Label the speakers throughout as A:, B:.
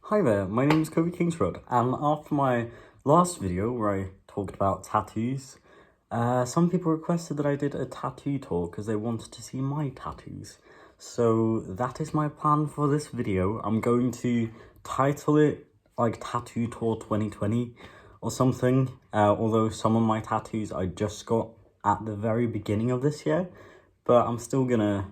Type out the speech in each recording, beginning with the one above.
A: Hi there, my name is Kovu, and after my last video where I talked about tattoos, some people requested that I did a tattoo tour because they wanted to see my tattoos. So that is my plan for this video. I'm going to title it like Tattoo Tour 2020 or something, although some of my tattoos I just got at the very beginning of this year, but I'm still gonna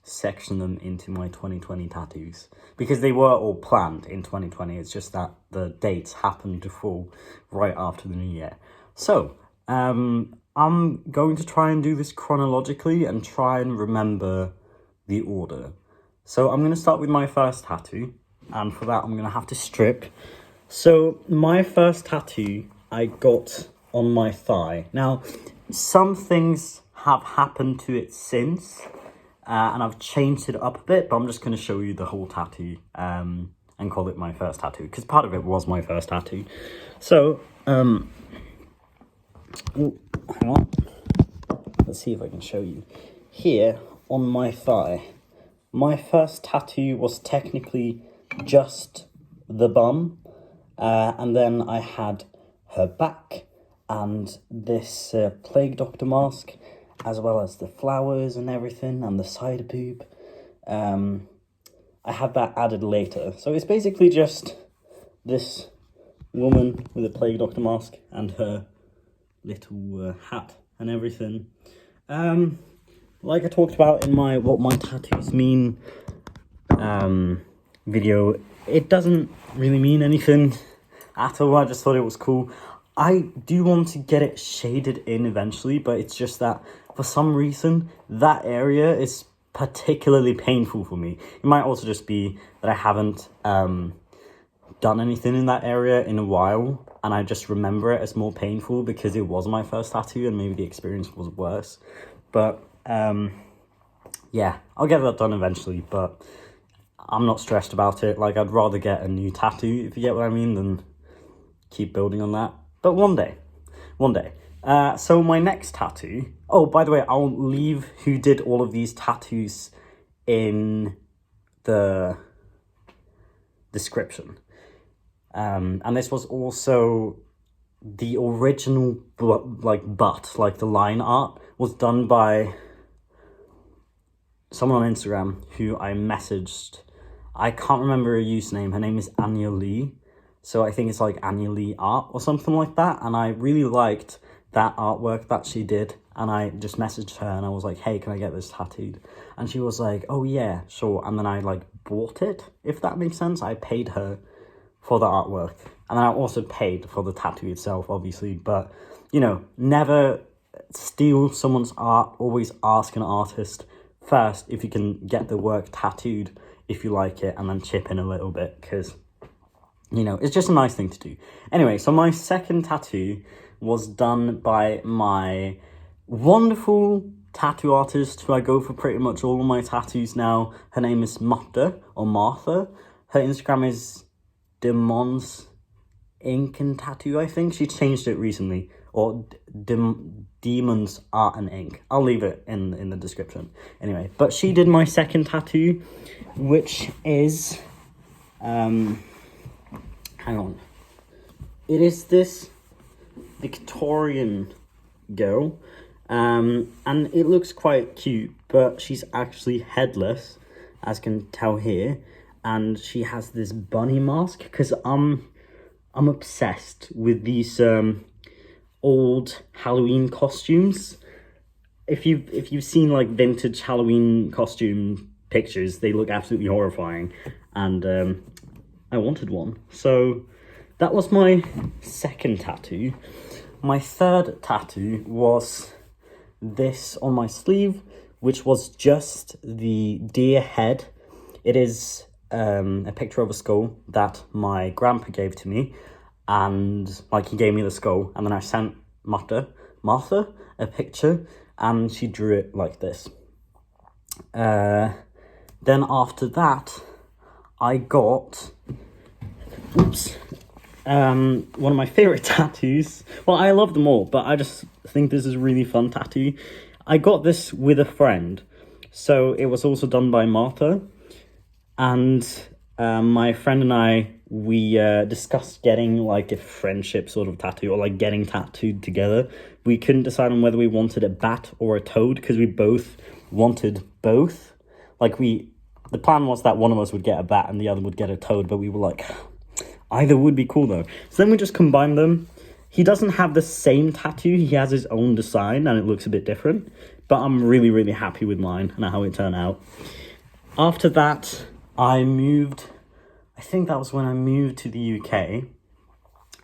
A: section them into my 2020 tattoos because they were all planned in 2020. It's just that the dates happened to fall right after the new year. So I'm going to try and do this chronologically and try and remember the order. So I'm going to start with my first tattoo, and for that I'm going to have to strip. So my first tattoo I got on my thigh. Now some things have happened to it since, and I've changed it up a bit, but I'm just going to show you the whole tattoo and call it my first tattoo, because part of it was my first tattoo. So, hang on. Let's see if I can show you. Here, on my thigh, my first tattoo was technically just the bum, and then I had her back and this plague doctor mask, as well as the flowers and everything, and the side boob. I had that added later. So it's basically just this woman with a plague doctor mask and her little hat and everything. Like I talked about in my What My Tattoos Mean video, it doesn't really mean anything at all. I just thought it was cool. I do want to get it shaded in eventually, but it's just that for some reason, that area is particularly painful for me. It might also just be that I haven't done anything in that area in a while, and I just remember it as more painful because it was my first tattoo and maybe the experience was worse. But yeah, I'll get that done eventually, but I'm not stressed about it. Like, I'd rather get a new tattoo, if you get what I mean, than keep building on that. But one day. So my next tattoo... Oh, by the way, I'll leave who did all of these tattoos in the description. And this was also the original, butt, like the line art, was done by someone on Instagram who I messaged. I can't remember her username. Her name is Anya Lee. So I think it's like Anya Lee Art or something like that. And I really liked that artwork that she did. And I just messaged her and I was like, hey, can I get this tattooed? And she was like, oh yeah, sure. And then I bought it, if that makes sense. I paid her for the artwork. And then I also paid for the tattoo itself, obviously. But, you know, never steal someone's art. Always ask an artist first if you can get the work tattooed, if you like it, and then chip in a little bit, because, you know, it's just a nice thing to do. Anyway, so my second tattoo was done by my wonderful tattoo artist who I go for pretty much all of my tattoos now. Her name is Martha. Her Instagram is Demons Ink and Tattoo, I think. She changed it recently. Or Demons Art and Ink. I'll leave it in the description. Anyway, but she did my second tattoo, which is... hang on. It is this Victorian girl, and it looks quite cute, but she's actually headless, as you can tell here, and she has this bunny mask, because I'm obsessed with these old Halloween costumes. If you've seen like vintage Halloween costume pictures, they look absolutely horrifying, and I wanted one. So that was my second tattoo. My third tattoo was this on my sleeve, which was just the deer head. It is a picture of a skull that my grandpa gave to me, and he gave me the skull, and then I sent Martha a picture, and she drew it like this. Then after that, I got one of my favorite tattoos. Well, I love them all, but I just think this is a really fun tattoo. I got this with a friend, so it was also done by Martha, and my friend and I we discussed getting like a friendship sort of tattoo, or like getting tattooed together. We couldn't decide on whether we wanted a bat or a toad, because we both wanted both. Like the plan was that one of us would get a bat and the other would get a toad, but we were like, either would be cool though. So then we just combined them. He doesn't have the same tattoo, he has his own design and it looks a bit different, but I'm really, really happy with mine and how it turned out. After that, I think that was when I moved to the UK,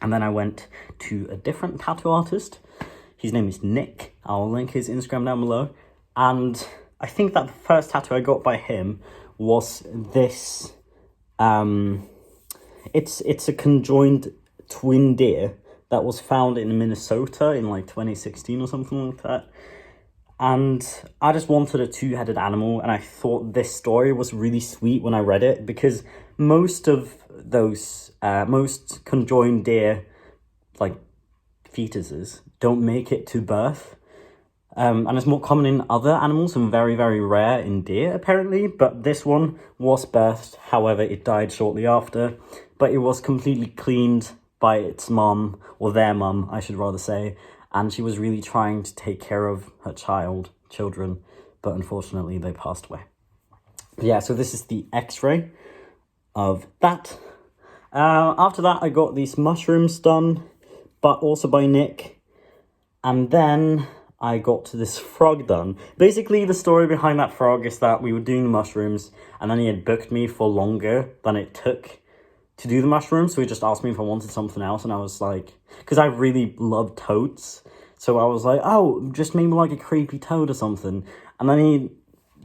A: and then I went to a different tattoo artist. His name is Nick. I'll link his Instagram down below. And I think that the first tattoo I got by him was this. It's a conjoined twin deer that was found in Minnesota in like 2016 or something like that. And I just wanted a two-headed animal, and I thought this story was really sweet when I read it, because most of those, most conjoined deer, like fetuses, don't make it to birth. And it's more common in other animals and very, very rare in deer, apparently. But this one was birthed, however, it died shortly after. But it was completely cleaned by its mum, or their mum, I should rather say. And she was really trying to take care of her children, but unfortunately they passed away. But yeah, so this is the x-ray of that. After that, I got these mushrooms done, but also by Nick. And then I got this frog done. Basically, the story behind that frog is that we were doing the mushrooms, and then he had booked me for longer than it took to do the mushrooms, so he just asked me if I wanted something else, and I was like, because I really love toads, so I was like, oh, just maybe like a creepy toad or something, and then he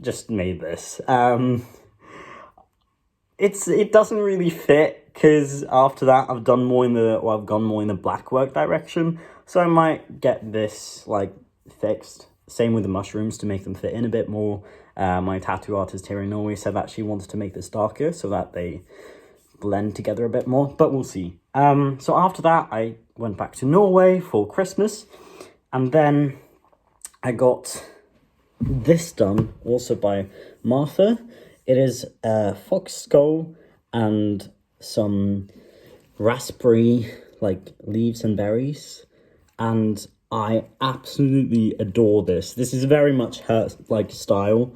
A: just made this. It doesn't really fit, because after that I've gone more in the black work direction, so I might get this like fixed. Same with the mushrooms to make them fit in a bit more. My tattoo artist here in Norway said that she wanted to make this darker so that they blend together a bit more, but we'll see. So after that, I went back to Norway for Christmas, and then I got this done, also by Martha. It is a fox skull and some raspberry, like, leaves and berries, and I absolutely adore this. This is very much her, like, style,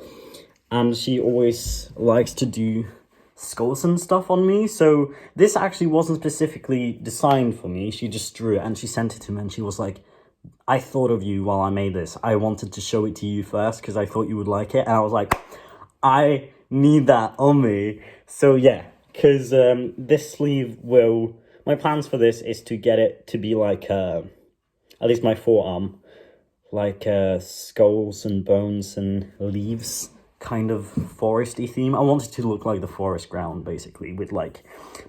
A: and she always likes to do skulls and stuff on me, so this actually wasn't specifically designed for me. She just drew it and she sent it to me, and she was like, I thought of you while I made this. I wanted to show it to you first because I thought you would like it, and I was like, I need that on me. So yeah, because this sleeve will, my plans for this is to get it to be like at least my forearm, like skulls and bones and leaves, kind of foresty theme. I want it to look like the forest ground, basically, with like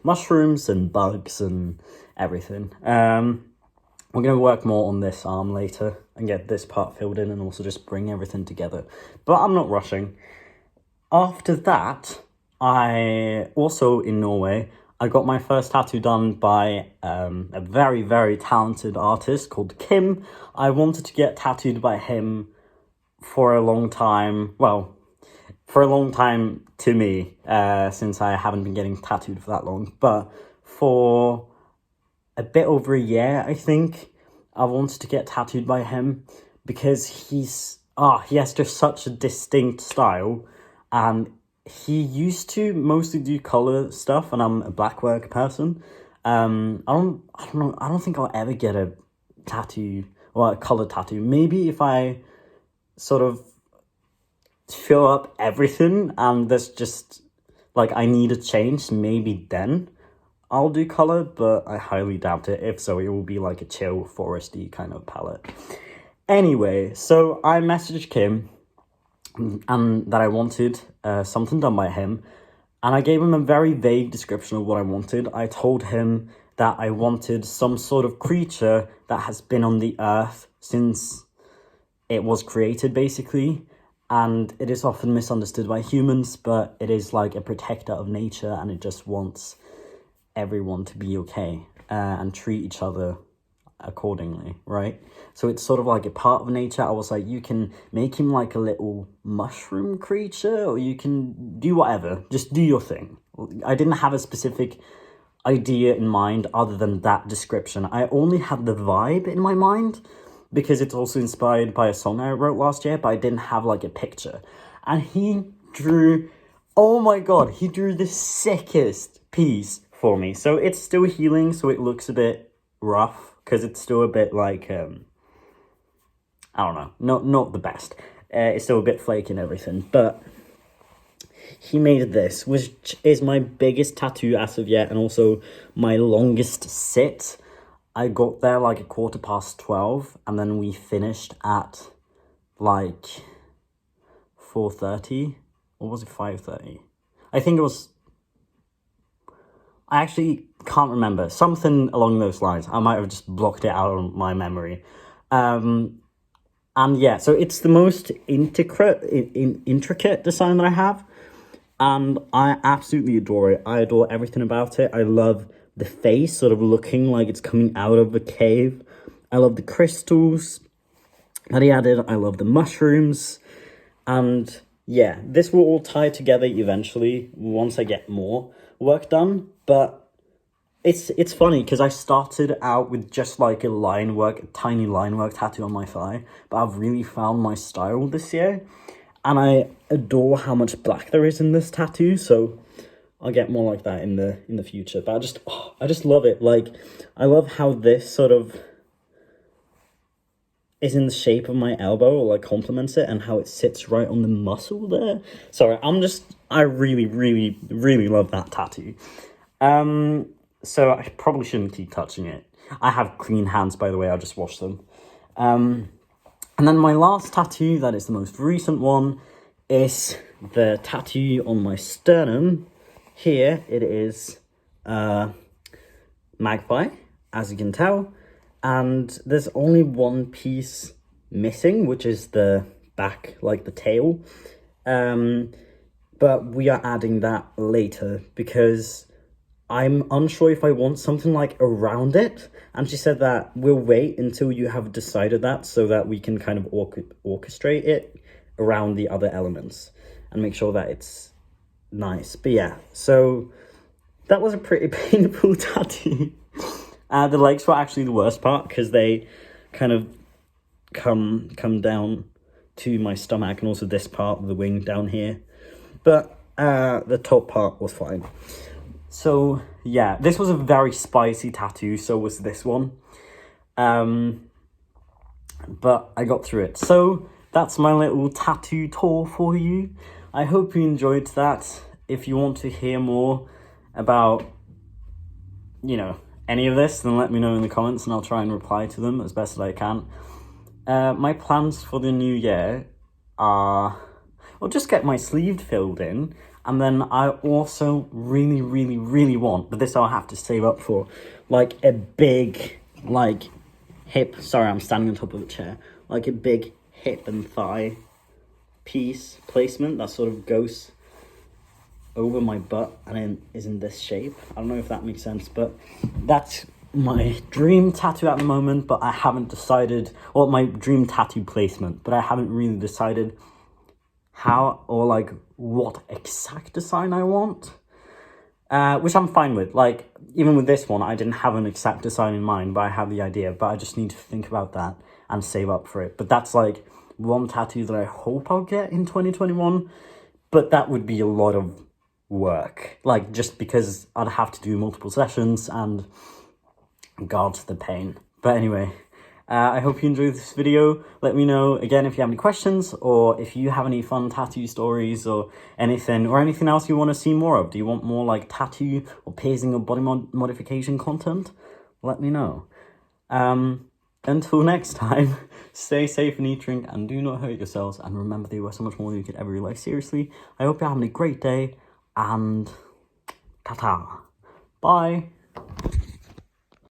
A: mushrooms and bugs and everything. We're going to work more on this arm later and get this part filled in and also just bring everything together, but I'm not rushing. After that, I also, in Norway, I got my first tattoo done by a very, very talented artist called Kim. I wanted to get tattooed by him for a long time, for a long time to me, since I haven't been getting tattooed for that long, but for a bit over a year, I think, I wanted to get tattooed by him, because he has just such a distinct style, and he used to mostly do color stuff, and I'm a black work person. I don't think I'll ever get a tattoo, or a color tattoo. Maybe if I sort of fill up everything and there's just like I need a change, maybe then I'll do color, but I highly doubt it. If so, it will be like a chill foresty kind of palette. Anyway, so I messaged Kim and that I wanted something done by him, and I gave him a very vague description of what I wanted. I told him that I wanted some sort of creature that has been on the earth since it was created, basically. And it is often misunderstood by humans, but it is like a protector of nature, and it just wants everyone to be okay and treat each other accordingly, right? So it's sort of like a part of nature. I was like, you can make him like a little mushroom creature, or you can do whatever. Just do your thing. I didn't have a specific idea in mind other than that description. I only had the vibe in my mind because it's also inspired by a song I wrote last year, but I didn't have like a picture. And he drew, oh my god, he drew the sickest piece for me. So it's still healing, so it looks a bit rough because it's still a bit like, I don't know, not the best. It's still a bit flaky and everything, but he made this, which is my biggest tattoo as of yet, and also my longest sit. I got there like 12:15, and then we finished at like 4:30, or was it 5:30? I think it was, I actually can't remember, something along those lines. I might have just blocked it out of my memory. And yeah, so it's the most intricate design that I have, and I absolutely adore it. I adore everything about it. I love the face sort of looking like it's coming out of a cave. I love the crystals that he added. I love the mushrooms. And yeah, this will all tie together eventually once I get more work done. But it's funny because I started out with just like a tiny line work tattoo on my thigh, but I've really found my style this year, and I adore how much black there is in this tattoo. So I'll get more like that in the future. But I just love it. Like, I love how this sort of is in the shape of my elbow, or like complements it, and how it sits right on the muscle there. Sorry, I really, really, really love that tattoo. So I probably shouldn't keep touching it. I have clean hands, by the way, I just washed them. And then my last tattoo, that is the most recent one, is the tattoo on my sternum. Here it is magpie, as you can tell. And there's only one piece missing, which is the back, like the tail. But we are adding that later because I'm unsure if I want something like around it. And she said that we'll wait until you have decided that, so that we can kind of orchestrate it around the other elements and make sure that it's nice. But yeah, so that was a pretty painful tattoo. The legs were actually the worst part because they kind of come down to my stomach, and also this part of the wing down here. But the top part was fine. So yeah, this was a very spicy tattoo, so was this one. But I got through it. So that's my little tattoo tour for you. I hope you enjoyed that. If you want to hear more about, any of this, then let me know in the comments and I'll try and reply to them as best as I can. My plans for the new year are, I'll just get my sleeve filled in, and then I also really, really, really want, but this I'll have to save up for, like a big, like hip, sorry, I'm standing on top of a chair, like a big hip and thigh piece placement that sort of goes over my butt and then is in this shape. I don't know if that makes sense, but that's my dream tattoo at the moment, but I haven't decided, or my dream tattoo placement, but I haven't really decided how or like what exact design I want, which I'm fine with. Like, even with this one, I didn't have an exact design in mind, but I have the idea, but I just need to think about that and save up for it. But that's like one tattoo that I hope I'll get in 2021, but that would be a lot of work, like, just because I'd have to do multiple sessions, and God, the pain. But anyway, I hope you enjoyed this video. Let me know again if you have any questions, or if you have any fun tattoo stories or anything else you want to see more of. Do you want more like tattoo or piercing or body modification content? Let me know. Until next time, stay safe and eat, drink, and do not hurt yourselves. And remember that you are so much more than you could ever realize. Seriously, I hope you're having a great day, and ta-ta. Bye.